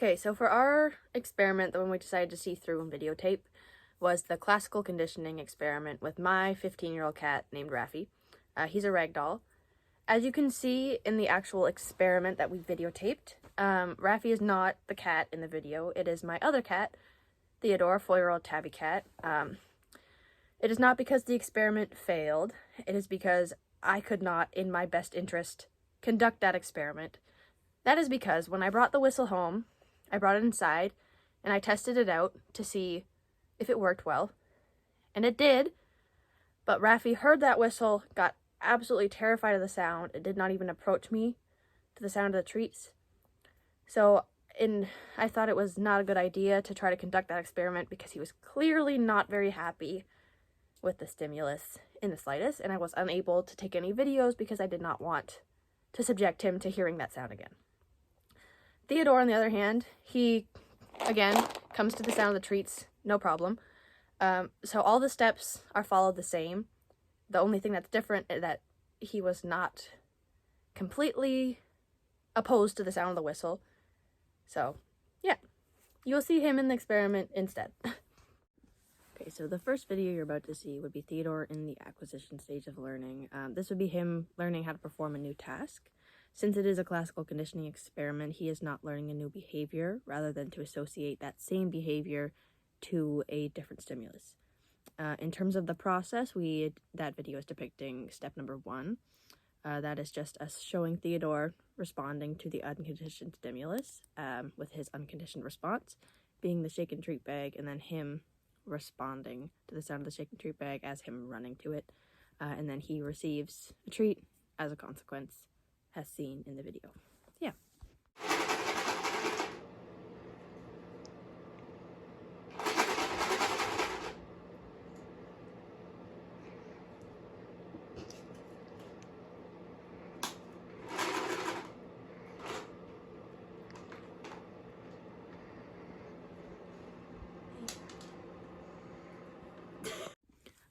Okay, so for our experiment, the one we decided to see through and videotape, was the classical conditioning experiment with my 15-year-old cat named Raffi. He's a ragdoll. As you can see in the actual experiment that we videotaped, Raffi is not the cat in the video. It is my other cat, Theodore, a 4-year-old tabby cat. It is not because the experiment failed. It is because I could not, in my best interest, conduct that experiment. That is because when I brought the whistle home, I brought it inside, and I tested it out to see if it worked well. And it did, but Raffi heard that whistle, got absolutely terrified of the sound. It did not even approach me to the sound of the treats. So I thought it was not a good idea to try to conduct that experiment because he was clearly not very happy with the stimulus in the slightest, and I was unable to take any videos because I did not want to subject him to hearing that sound again. Theodore, on the other hand, he, again, comes to the sound of the treats, no problem. So all the steps are followed the same. The only thing that's different is that he was not completely opposed to the sound of the whistle. So, yeah, you'll see him in the experiment instead. Okay, so the first video you're about to see would be Theodore in the acquisition stage of learning. This would be him learning how to perform a new task. Since it is a classical conditioning experiment, he is not learning a new behavior rather than to associate that same behavior to a different stimulus. In terms of the process, that video is depicting step number 1. That is just us showing Theodore responding to the unconditioned stimulus with his unconditioned response being the shake and treat bag, and then him responding to the sound of the shake and treat bag as him running to it. And then he receives a treat as a consequence, as seen in the video. Yeah.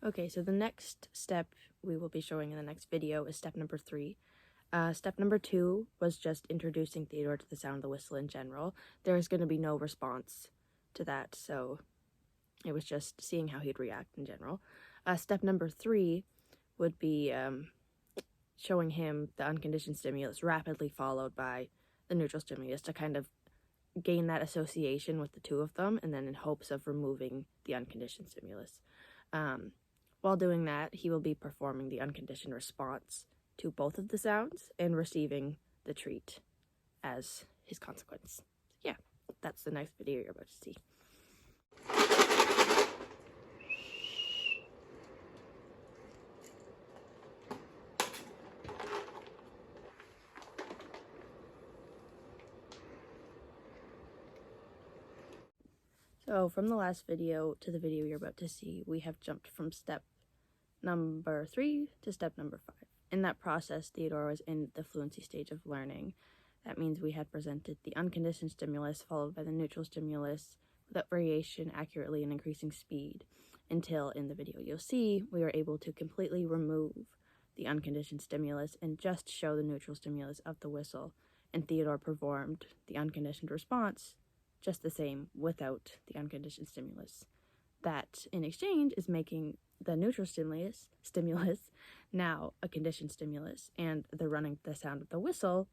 Okay, so the next step we will be showing in the next video is step number 3. Step number 2 was just introducing Theodore to the sound of the whistle in general. There is going to be no response to that, so it was just seeing how he'd react in general. Step number 3 would be showing him the unconditioned stimulus rapidly followed by the neutral stimulus to kind of gain that association with the two of them, and then in hopes of removing the unconditioned stimulus. While doing that, he will be performing the unconditioned response to both of the sounds and receiving the treat as his consequence. Yeah, that's the next video you're about to see. So from the last video to the video you're about to see, we have jumped from step number 3 to step number 5. In that process, Theodore was in the fluency stage of learning. That means we had presented the unconditioned stimulus followed by the neutral stimulus without variation, accurately, and increasing speed, until in the video you'll see we are able to completely remove the unconditioned stimulus and just show the neutral stimulus of the whistle, and Theodore performed the unconditioned response just the same without the unconditioned stimulus. That, in exchange, is making the neutral stimulus now a conditioned stimulus, and the sound of the whistle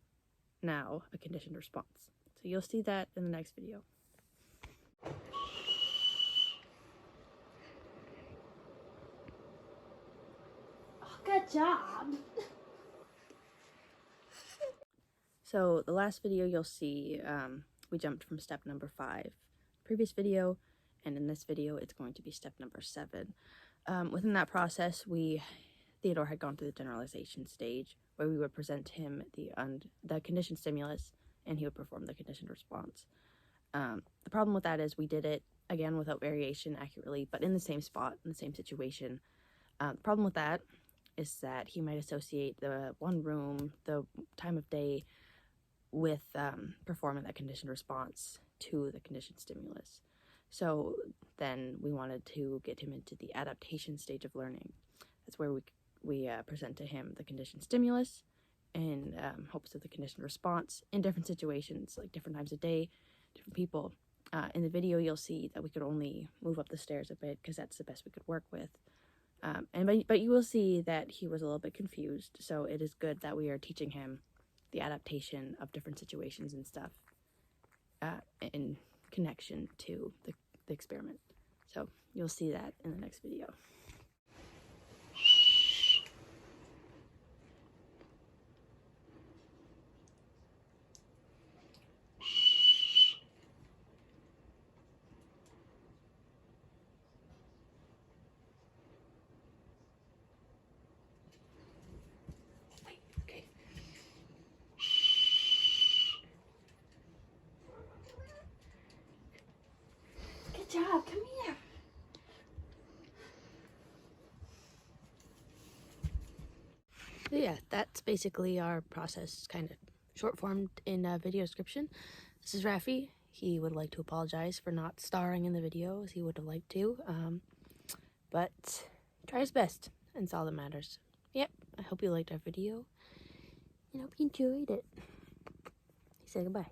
now a conditioned response. So you'll see that in the next video. Oh, good job. So the last video you'll see, we jumped from step number 5 previous video, and in this video it's going to be step number 7. Within that process, Theodore had gone through the generalization stage where we would present him the conditioned stimulus and he would perform the conditioned response. The problem with that is we did it again without variation accurately, but in the same spot, in the same situation. The problem with that is that he might associate the one room, the time of day, with performing that conditioned response to the conditioned stimulus. So then we wanted to get him into the adaptation stage of learning. That's where we present to him the conditioned stimulus in hopes of the conditioned response in different situations, like different times of day, different people. In the video, you'll see that we could only move up the stairs a bit because that's the best we could work with. But you will see that he was a little bit confused, so it is good that we are teaching him the adaptation of different situations and stuff in connection to the experiment. So you'll see that in the next video. Okay. Good job. Come here. So yeah, that's basically our process, kind of short-formed in a video description. This is Rafi. He would like to apologize for not starring in the video as he would have liked to, but try his best, and it's all that matters. Yep, I hope you liked our video, and I hope you enjoyed it. Say goodbye.